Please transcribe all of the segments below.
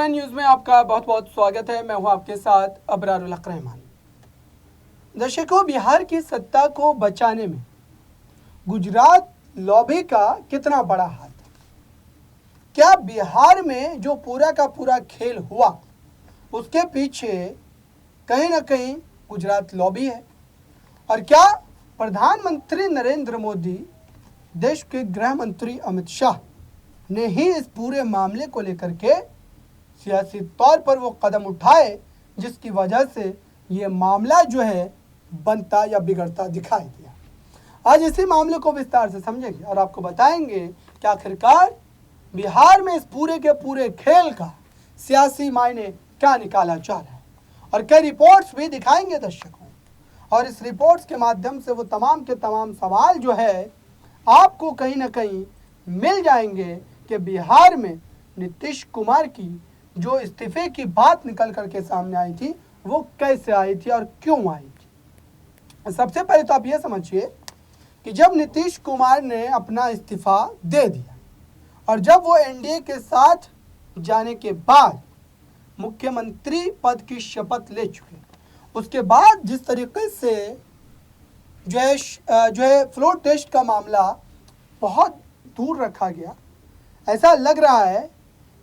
Nation news में आपका बहुत बहुत स्वागत है। मैं हूं आपके साथ अबरारुल हक रहमान। दर्शकों, बिहार की सत्ता को बचाने में गुजरात लॉबी का कितना बड़ा हाथ है? क्या बिहार में जो पूरा का पूरा खेल हुआ उसके पीछे कहीं ना कहीं गुजरात लॉबी है? और क्या प्रधानमंत्री नरेंद्र मोदी, देश के गृह मंत्री अमित शाह ने ही इस पूरे मामले को लेकर के सियासी तौर पर वो कदम उठाए जिसकी वजह से ये मामला जो है बनता या बिगड़ता दिखाई दिया? आज इसी मामले को विस्तार से समझेंगे और आपको बताएंगे कि आखिरकार बिहार में इस पूरे के पूरे खेल का सियासी मायने क्या निकाला जा रहा है, और कई रिपोर्ट्स भी दिखाएंगे दर्शकों। और इस रिपोर्ट्स के माध्यम से वो तमाम के तमाम सवाल जो है आपको कहीं ना कहीं मिल जाएंगे कि बिहार में नीतीश कुमार की जो इस्तीफे की बात निकल करके सामने आई थी वो कैसे आई थी और क्यों आई थी। सबसे पहले तो आप ये समझिए कि जब नीतीश कुमार ने अपना इस्तीफा दे दिया और जब वो एनडीए के साथ जाने के बाद मुख्यमंत्री पद की शपथ ले चुके, उसके बाद जिस तरीके से जो है फ्लोर टेस्ट का मामला बहुत दूर रखा गया, ऐसा लग रहा है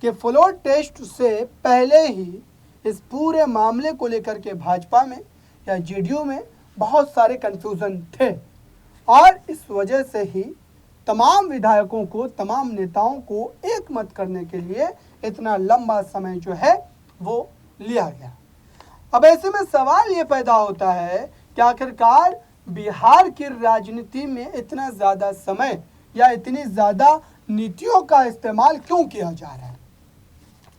कि फ्लोर टेस्ट से पहले ही इस पूरे मामले को लेकर के भाजपा में या जेडीयू में बहुत सारे कन्फ्यूज़न थे, और इस वजह से ही तमाम विधायकों को, तमाम नेताओं को एक मत करने के लिए इतना लंबा समय जो है वो लिया गया। अब ऐसे में सवाल ये पैदा होता है कि आखिरकार बिहार की राजनीति में इतना ज़्यादा समय या इतनी ज़्यादा नीतियों का इस्तेमाल क्यों किया जा रहा है।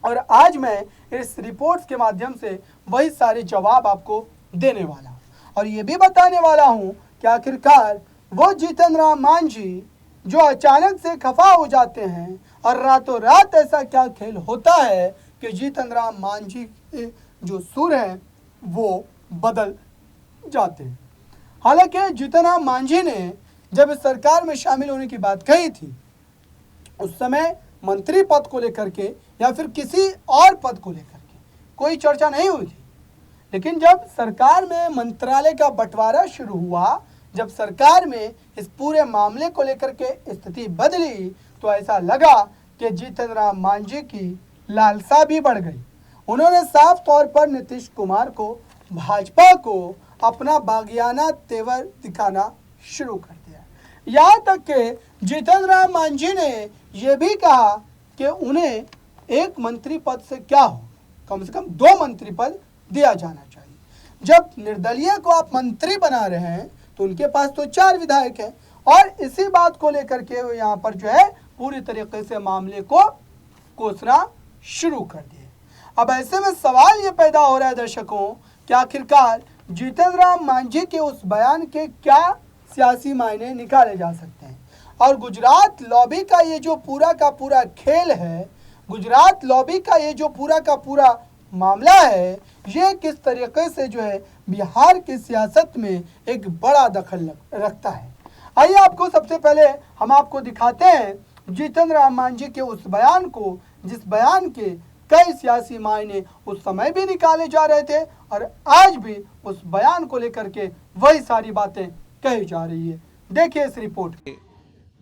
और आज मैं इस रिपोर्ट्स के माध्यम से वही सारे जवाब आपको देने वाला हूँ और ये भी बताने वाला हूँ कि आखिरकार वो जीतन राम मांझी जो अचानक से खफा हो जाते हैं और रातों रात ऐसा क्या खेल होता है कि जीतन राम मांझी के जो सुर हैं वो बदल जाते हैं। हालांकि जीतन राम मांझी ने जब इस सरकार में शामिल होने की बात कही थी उस समय मंत्री पद को लेकर के या फिर किसी और पद को लेकर के कोई चर्चा नहीं हुई थी, लेकिन जब सरकार में मंत्रालय का बंटवारा शुरू हुआ, जब सरकार में इस पूरे मामले को लेकर के स्थिति बदली, तो ऐसा लगा कि जीतन राम मांझी की लालसा भी बढ़ गई। उन्होंने साफ तौर पर नीतीश कुमार को, भाजपा को अपना बागियाना तेवर दिखाना शुरू कर दिया। यहाँ तक कि जीतन राम मांझी ने यह भी कहा कि उन्हें एक मंत्री पद से क्या हो, कम से कम 2 मंत्री पद दिया जाना चाहिए। जब निर्दलीय को आप मंत्री बना रहे हैं तो उनके पास तो 4 विधायक हैं, और इसी बात को लेकर के वो यहाँ पर जो है पूरी तरीके से मामले को कोसना शुरू कर दिए। अब ऐसे में सवाल ये पैदा हो रहा है दर्शकों कि आखिरकार जीतन राम मांझी के उस बयान के क्या सियासी मायने निकाले जा सकते हैं, और गुजरात लॉबी का ये जो पूरा का पूरा खेल है, गुजरात लॉबी का ये जो पूरा का पूरा मामला है, ये किस तरीके से जो है बिहार की सियासत में एक बड़ा दखल रखता है। आइए आपको सबसे पहले हम आपको दिखाते हैं जीतन राम मांझी के उस बयान को, जिस बयान के कई सियासी मायने उस समय भी निकाले जा रहे थे और आज भी उस बयान को लेकर के वही सारी बातें कही जा रही है। देखिए इस रिपोर्ट।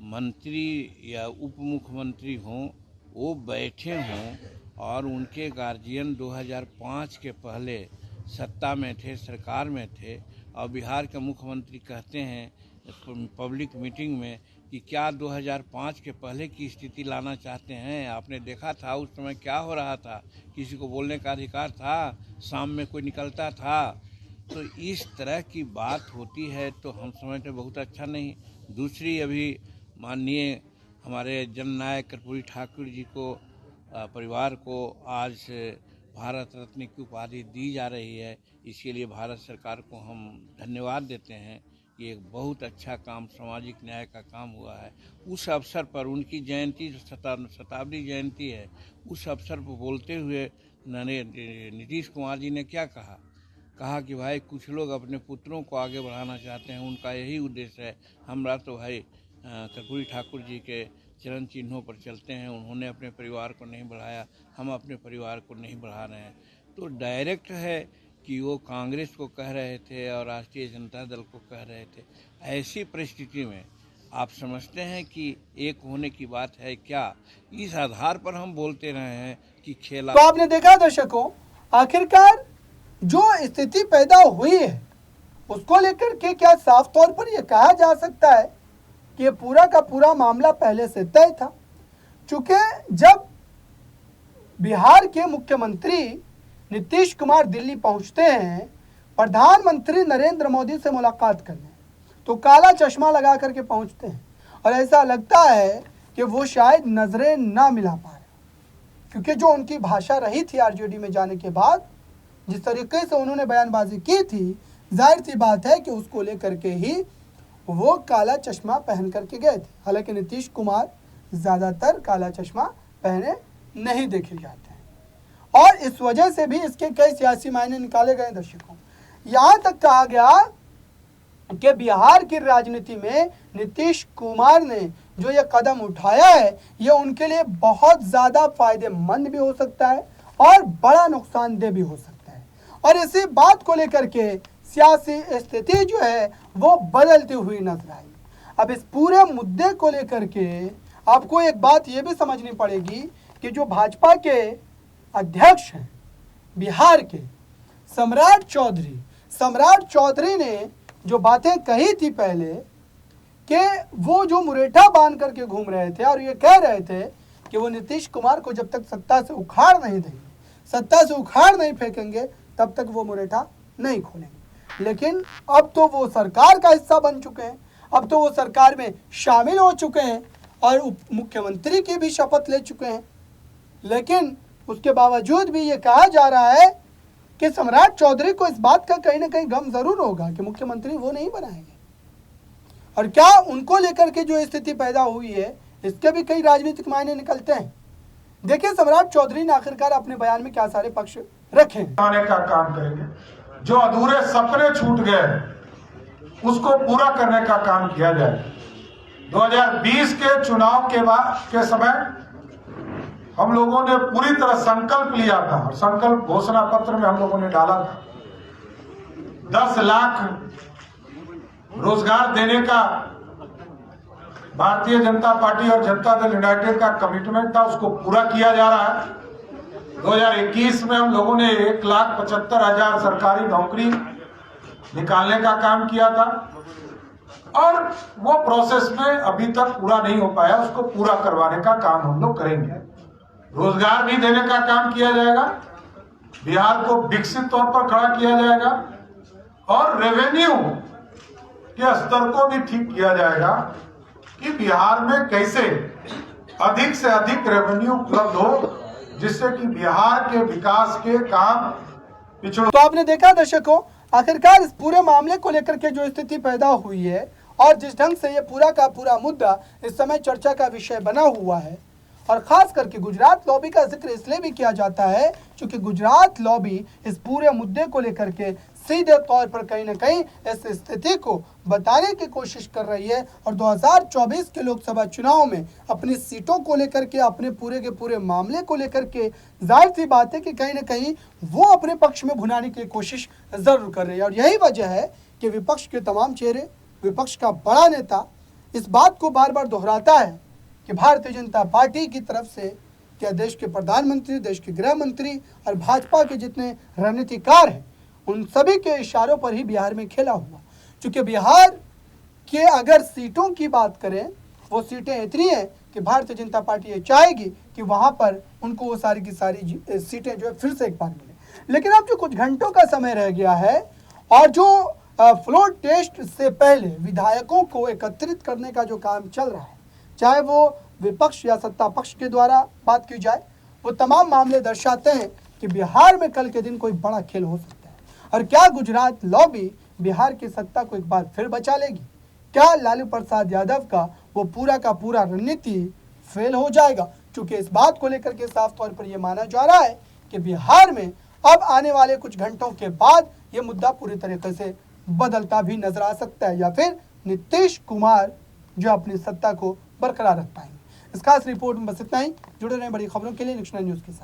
मंत्री या उप मुख्यमंत्री हों, वो बैठे हों और उनके गार्जियन 2005 के पहले सत्ता में थे, सरकार में थे, और बिहार के मुख्यमंत्री कहते हैं पब्लिक मीटिंग में कि क्या 2005 के पहले की स्थिति लाना चाहते हैं। आपने देखा था उस समय क्या हो रहा था, किसी को बोलने का अधिकार था, शाम में कोई निकलता था। तो इस तरह की बात होती है तो हम समझते बहुत अच्छा नहीं। दूसरी, अभी माननीय हमारे जननायक कर्पूरी ठाकुर जी को, परिवार को आज भारत रत्न की उपाधि दी जा रही है। इसके लिए भारत सरकार को हम धन्यवाद देते हैं। ये एक बहुत अच्छा काम, सामाजिक न्याय का काम हुआ है। उस अवसर पर उनकी जयंती, शताब्दी जयंती है, उस अवसर पर बोलते हुए नीतीश कुमार जी ने क्या कहा कि भाई कुछ लोग अपने पुत्रों को आगे बढ़ाना चाहते हैं, उनका यही उद्देश्य है। हमरा तो भाई कर्पूरी ठाकुर जी के चरण चिन्हों पर चलते हैं। उन्होंने अपने परिवार को नहीं बढ़ाया, हम अपने परिवार को नहीं बढ़ा रहे हैं। तो डायरेक्ट है कि वो कांग्रेस को कह रहे थे और राष्ट्रीय जनता दल को कह रहे थे। ऐसी परिस्थिति में आप समझते हैं कि एक होने की बात है क्या? इस आधार पर हम बोलते रहे हैं कि खेला। तो आपने देखा दर्शकों, आखिरकार जो स्थिति पैदा हुई है उसको लेकर के क्या साफ तौर पर यह कहा जा सकता है कि ये पूरा का पूरा मामला पहले से तय था? चूंकि जब बिहार के मुख्यमंत्री नीतीश कुमार दिल्ली पहुंचते हैं प्रधानमंत्री नरेंद्र मोदी से मुलाकात करने, तो काला चश्मा लगा करके पहुंचते हैं और ऐसा लगता है कि वो शायद नजरें ना मिला पा रहे, क्योंकि जो उनकी भाषा रही थी आरजेडी में जाने के बाद, जिस तरीके से उन्होंने बयानबाजी की थी, जाहिर सी बात है कि उसको लेकर के ही वो काला चश्मा पहन करके गए थे। हालांकि नीतीश कुमार ज़्यादातर काला चश्मा पहने नहीं देखे जाते हैं और इस वजह से भी इसके कई सियासी मायने निकाले गए। दर्शकों, यहाँ तक कहा गया कि बिहार की राजनीति में नीतीश कुमार ने जो ये कदम उठाया है ये उनके लिए बहुत ज़्यादा फायदेमंद भी हो सकता है और बड़ा नुकसानदेह भी हो सकता है। और इसी बात को लेकर के सियासी स्थिति जो है वो बदलती हुई नजर आई। अब इस पूरे मुद्दे को लेकर के आपको एक बात ये भी समझनी पड़ेगी कि जो भाजपा के अध्यक्ष हैं बिहार के सम्राट चौधरी ने जो बातें कही थी पहले कि वो जो मुरेठा बांध करके घूम रहे थे और ये कह रहे थे कि वो नीतीश कुमार को जब तक सत्ता से उखाड़ नहीं देंगे, सत्ता से उखाड़ नहीं फेंकेंगे, तब तक वो मुरेठा नहीं खोलेंगे। लेकिन अब तो वो सरकार का हिस्सा बन चुके हैं, अब तो वो सरकार में शामिल हो चुके हैं और उप मुख्यमंत्री की भी शपथ ले चुके हैं। लेकिन उसके बावजूद भी ये कहा जा रहा है कि सम्राट चौधरी को इस बात का कहीं ना कहीं गम जरूर होगा कि मुख्यमंत्री वो नहीं बनाएंगे। और क्या उनको लेकर के जो स्थिति पैदा हुई है इसके भी कई राजनीतिक मायने निकलते हैं। देखिए सम्राट चौधरी ने आखिरकार अपने बयान में क्या सारे पक्ष रखे हैं। का काम करेंगे, जो अधूरे सपने छूट गए उसको पूरा करने का काम किया जाए। 2020 के चुनाव के समय हम लोगों ने पूरी तरह संकल्प लिया था और संकल्प घोषणा पत्र में हम लोगों ने डाला था 10 लाख रोजगार देने का भारतीय जनता पार्टी और जनता दल यूनाइटेड का कमिटमेंट था, उसको पूरा किया जा रहा है। 2021 में हम लोगों ने 1,75,000 सरकारी नौकरी निकालने का काम किया था और वो प्रोसेस में अभी तक पूरा नहीं हो पाया, उसको पूरा करवाने का काम हम लोग करेंगे। रोजगार भी देने का काम किया जाएगा, बिहार को विकसित तौर पर खड़ा किया जाएगा और रेवेन्यू के स्तर को भी ठीक किया जाएगा कि बिहार में कैसे अधिक से अधिक रेवेन्यू उपलब्ध हो, जिससे कि बिहार के विकास के काम पिछड़ों। तो आपने देखा दर्शकों, आखिरकार इस पूरे मामले को लेकर के जो स्थिति पैदा हुई है और जिस ढंग से ये पूरा का पूरा मुद्दा इस समय चर्चा का विषय बना हुआ है, और खास करके गुजरात लॉबी का जिक्र इसलिए भी किया जाता है क्योंकि गुजरात लॉबी इस पूरे मुद्दे को लेकर के सीधे तौर पर कहीं ना कहीं इस स्थिति को बताने की कोशिश कर रही है और 2024 के लोकसभा चुनाव में अपनी सीटों को लेकर के, अपने पूरे के पूरे मामले को लेकर के जाहिर सी बात है कि कहीं ना कहीं वो अपने पक्ष में भुनाने की कोशिश ज़रूर कर रही है। और यही वजह है कि विपक्ष के तमाम चेहरे, विपक्ष का बड़ा नेता इस बात को बार बार दोहराता है कि भारतीय जनता पार्टी की तरफ से क्या देश के प्रधानमंत्री, देश के गृह मंत्री और भाजपा के जितने रणनीतिकार हैं उन सभी के इशारों पर ही बिहार में खेला हुआ। चूँकि बिहार के अगर सीटों की बात करें, वो सीटें इतनी हैं कि भारतीय जनता पार्टी ये चाहेगी कि वहाँ पर उनको वो सारी की सारी सीटें जो है फिर से एक बार मिले। लेकिन अब जो कुछ घंटों का समय रह गया है और जो फ्लोर टेस्ट से पहले विधायकों को एकत्रित करने का जो काम चल रहा है, चाहे वो विपक्ष या सत्ता पक्ष के द्वारा बात की जाए, वो तमाम मामले दर्शाते हैं कि बिहार में कल के दिन कोई बड़ा खेल हो सकता है। और क्या गुजरात लॉबी बिहार की सत्ता को एक बार फिर बचा लेगी? क्या लालू प्रसाद यादव का वो पूरा का पूरा रणनीति फेल हो जाएगा? क्योंकि इस बात को लेकर के साफ तौर पर यह माना जा रहा है कि बिहार में अब आने वाले कुछ घंटों के बाद ये मुद्दा पूरी तरीके से बदलता भी नजर आ सकता है या फिर नीतीश कुमार जो अपनी सत्ता को बरकरार रख पाएंगे। इस खास रिपोर्ट में बस इतना ही। जुड़े रहें बड़ी खबरों के लिए नेक्स्ट न्यूज़ के साथ।